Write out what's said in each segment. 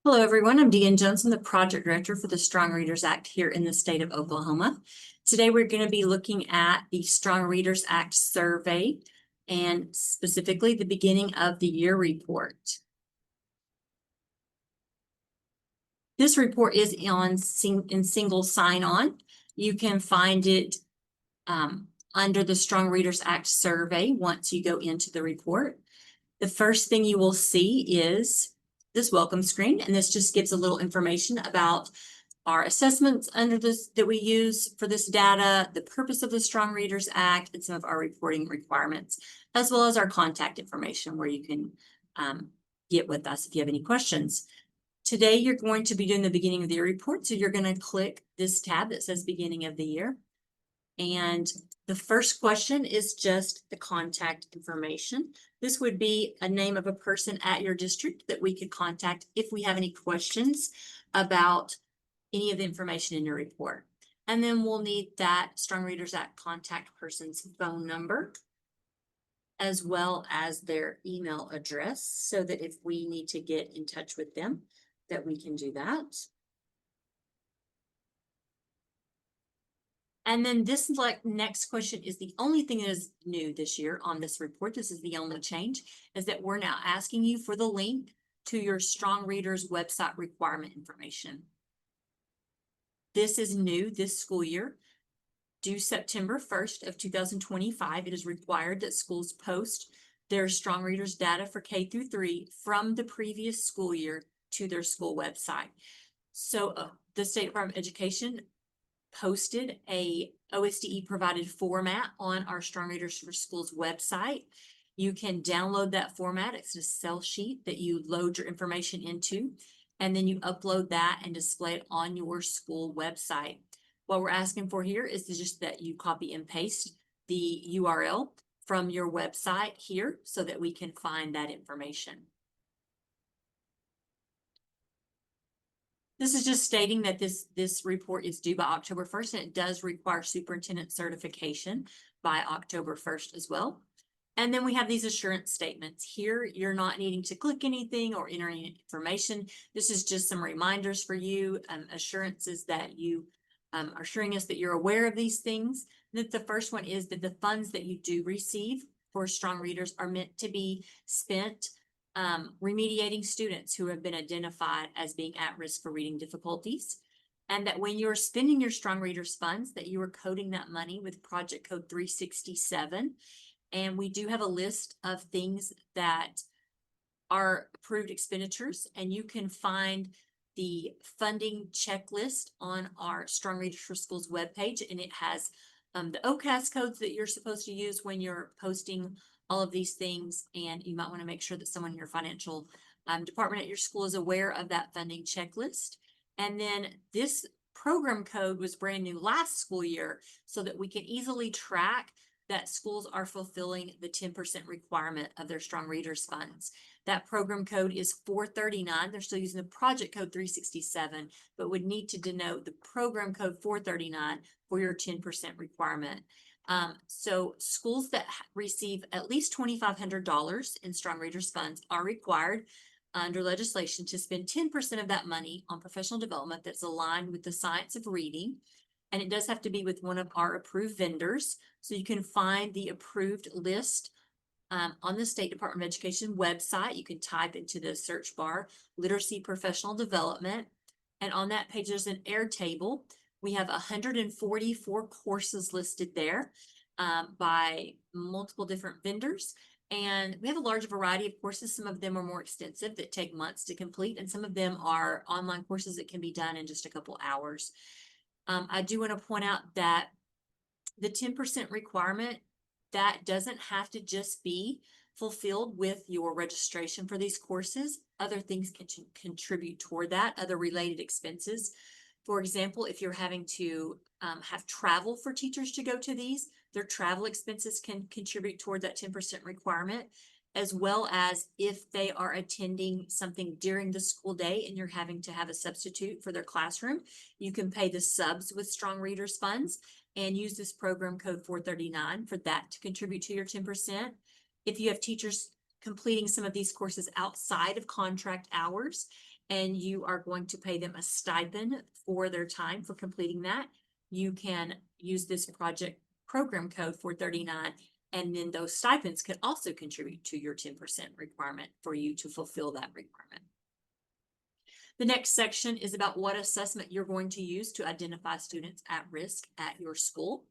Hello, everyone. I'm Deanne Johnson, the project director for the Strong Readers Act here in the state of Oklahoma. Today, we're going to be looking at the Strong Readers Act survey and specifically the beginning of the year report. This report is in single sign-on. You can find it under the Strong Readers Act survey once you go into the report. The first thing you will see is this welcome screen, and this just gives a little information about our assessments under this that we use for this data, the purpose of the Strong Readers Act, and some of our reporting requirements, as well as our contact information where you can get with us if you have any questions. Today, you're going to be doing the beginning of the year report, so you're going to click this tab that says beginning of the year. And the first question is just the contact information. This would be a name of a person at your district that we could contact if we have any questions about any of the information in your report. And then we'll need that Strong Readers Act contact person's phone number, as well as their email address, so that if we need to get in touch with them, that we can do that. And then this next question is the only thing that is new this year on this report. This is the only change, is that we're now asking you for the link to your Strong Readers website requirement information. This is new this school year. Due September 1st of 2025, it is required that schools post their Strong Readers data for K through 3 from the previous school year to their school website. So the State Department of Education posted a OSDE provided format on our Strong Readers for Schools website. You can download that format. It's a Excel sheet that you load your information into, and then you upload that and display it on your school website. What we're asking for here is just that you copy and paste the URL from your website here so that we can find that information. This is just stating that this report is due by October 1st, and it does require superintendent certification by October 1st as well. And then we have these assurance statements. Here, you're not needing to click anything or enter any information. This is just some reminders for you, assurances that you are assuring us that you're aware of these things. That the first one is that the funds that you do receive for Strong Readers are meant to be spent remediating students who have been identified as being at risk for reading difficulties, and that when you're spending your Strong Readers funds, that you are coding that money with project code 367. And we do have a list of things that are approved expenditures, and you can find the funding checklist on our Strong Readers for Schools webpage, and it has the OCAS codes that you're supposed to use when you're posting all of these things, and you might want to make sure that someone in your financial department at your school is aware of that funding checklist. And then this program code was brand new last school year, so that we can easily track that schools are fulfilling the 10% requirement of their Strong Readers funds. That program code is 439. They're still using the project code 367, but would need to denote the program code 439 for your 10% requirement. So schools that receive at least $2,500 in Strong Readers funds are required under legislation to spend 10% of that money on professional development that's aligned with the science of reading. And it does have to be with one of our approved vendors. So you can find the approved list on the State Department of Education website. You can type into the search bar, literacy professional development. And on that page, there's an Airtable. We have 144 courses listed there by multiple different vendors. And we have a large variety of courses. Some of them are more extensive that take months to complete, and some of them are online courses that can be done in just a couple hours. I do want to point out that the 10% requirement, that doesn't have to just be fulfilled with your registration for these courses. Other things can contribute toward that, other related expenses. For example, if you're having to have travel for teachers to go to these, their travel expenses can contribute toward that 10% requirement, as well as if they are attending something during the school day and you're having to have a substitute for their classroom, you can pay the subs with Strong Readers funds and use this program code 439 for that to contribute to your 10%. If you have teachers completing some of these courses outside of contract hours and you are going to pay them a stipend for their time for completing that, you can use this project program code 439, and then those stipends could also contribute to your 10% requirement for you to fulfill that requirement. The next section is about what assessment you're going to use to identify students at risk at your school.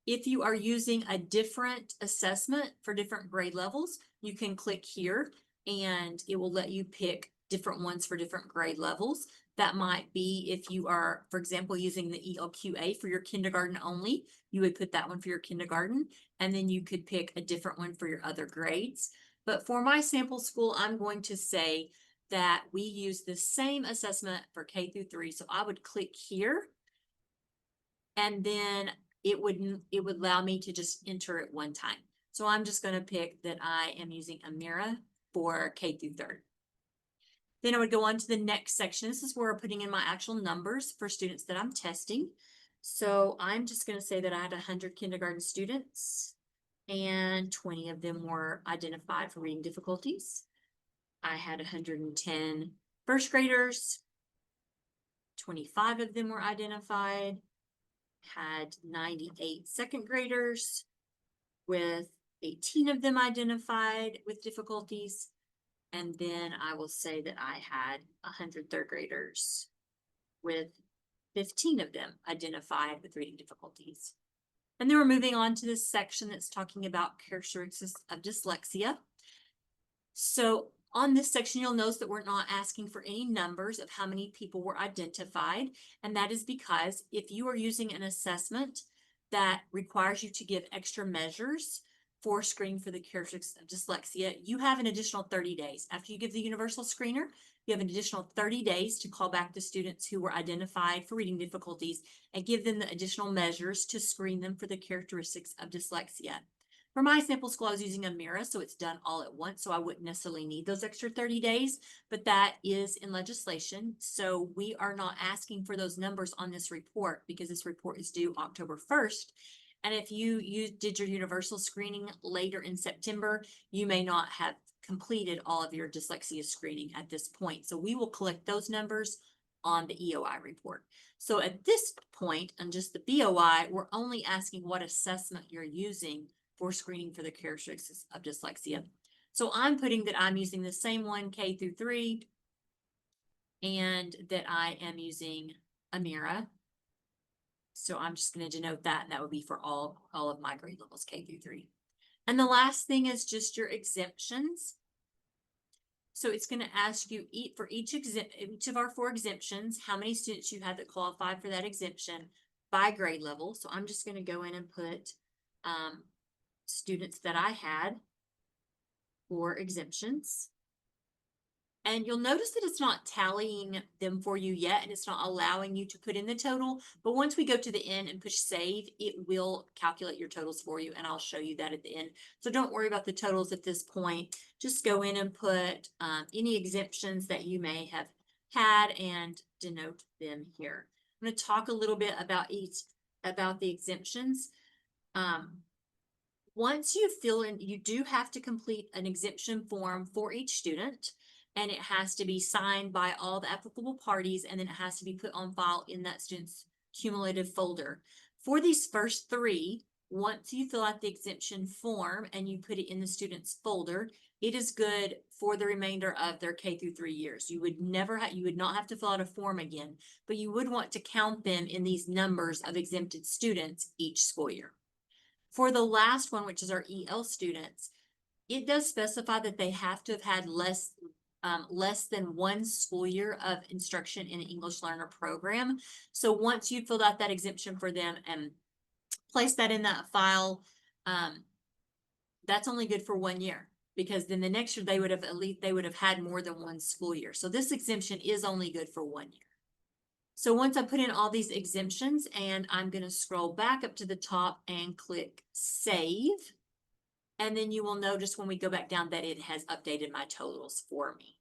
If you are using a different assessment for different grade levels, you can click here and it will let you pick different ones for different grade levels. That might be if you are, for example, using the ELQA for your kindergarten only, you would put that one for your kindergarten, and then you could pick a different one for your other grades. But for my sample school, I'm going to say that we use the same assessment for K through 3. So I would click here, and then it would allow me to just enter it one time. So I'm just going to pick that I am using Amira for K through 3rd. Then I would go on to the next section. This is where I'm putting in my actual numbers for students that I'm testing. So I'm just going to say that I had 100 kindergarten students and 20 of them were identified for reading difficulties. I had 110 first graders, 25 of them were identified, had 98 second graders with 18 of them identified with difficulties. And then I will say that I had 100 third graders with 15 of them identified with reading difficulties. And then we're moving on to this section that's talking about characteristics of dyslexia. So on this section, you'll notice that we're not asking for any numbers of how many people were identified. And that is because if you are using an assessment that requires you to give extra measures for screening for the characteristics of dyslexia, you have an additional 30 days. After you give the universal screener, you have an additional 30 days to call back the students who were identified for reading difficulties and give them the additional measures to screen them for the characteristics of dyslexia. For my sample school, I was using Amira, so it's done all at once, so I wouldn't necessarily need those extra 30 days, but that is in legislation. So we are not asking for those numbers on this report because this report is due October 1st. And if you did your universal screening later in September, you may not have completed all of your dyslexia screening at this point. So we will collect those numbers on the EOI report. So at this point, on just the BOI, we're only asking what assessment you're using for screening for the characteristics of dyslexia. So I'm putting that I'm using the same one, K through 3, and that I am using Amira. So I'm just going to denote that, and that would be for all of my grade levels, K through 3. And the last thing is just your exemptions. So it's going to ask you for each of our 4 exemptions, how many students you have that qualify for that exemption by grade level. So I'm just going to go in and put students that I had for exemptions. And you'll notice that it's not tallying them for you yet, and it's not allowing you to put in the total. But once we go to the end and push save, it will calculate your totals for you, and I'll show you that at the end. So don't worry about the totals at this point. Just go in and put any exemptions that you may have had and denote them here. I'm going to talk a little bit about the exemptions. Once you fill in, you do have to complete an exemption form for each student. And it has to be signed by all the applicable parties, and then it has to be put on file in that student's cumulative folder. For these first 3, once you fill out the exemption form and you put it in the student's folder, it is good for the remainder of their K through 3 years. You would not have to fill out a form again, but you would want to count them in these numbers of exempted students each school year. For the last one, which is our EL students, it does specify that they have to have had less than 1 school year of instruction in an English learner program. So once you filled out that exemption for them and place that in that file, that's only good for 1 year, because then the next year they would have had more than 1 school year. So this exemption is only good for 1 year. So once I put in all these exemptions, and I'm going to scroll back up to the top and click save. And then you will notice when we go back down that it has updated my totals for me.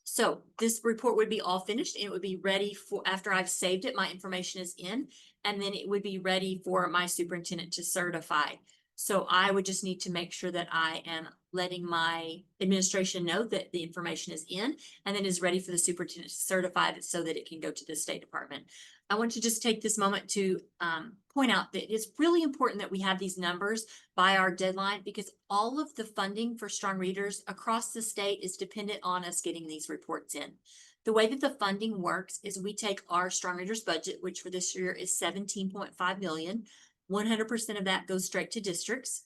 So this report would be all finished, and it would be ready for, after I've saved it, my information is in, and then it would be ready for my superintendent to certify. So I would just need to make sure that I am letting my administration know that the information is in and then is ready for the superintendent to certify it so that it can go to the State Department. I want to just take this moment to point out that it's really important that we have these numbers by our deadline because all of the funding for strong readers across the state is dependent on us getting these reports in. The way that the funding works is we take our strong readers budget, which for this year is 17.5 million. 100% of that goes straight to districts.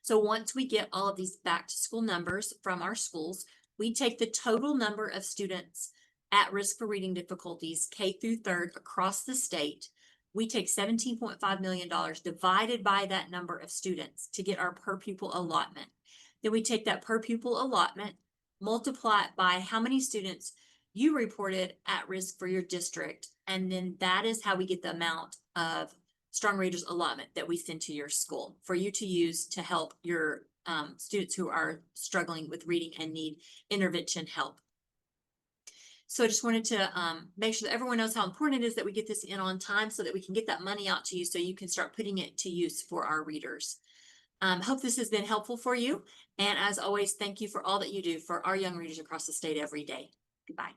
So once we get all of these back to school numbers from our schools, we take the total number of students at risk for reading difficulties, K through third across the state. We take $17.5 million divided by that number of students to get our per pupil allotment. Then we take that per pupil allotment, multiply it by how many students you reported at risk for your district. And then that is how we get the amount of strong readers allotment that we send to your school for you to use to help your students who are struggling with reading and need intervention help. So I just wanted to make sure that everyone knows how important it is that we get this in on time so that we can get that money out to you so you can start putting it to use for our readers. Hope this has been helpful for you. And as always, thank you for all that you do for our young readers across the state every day. Goodbye.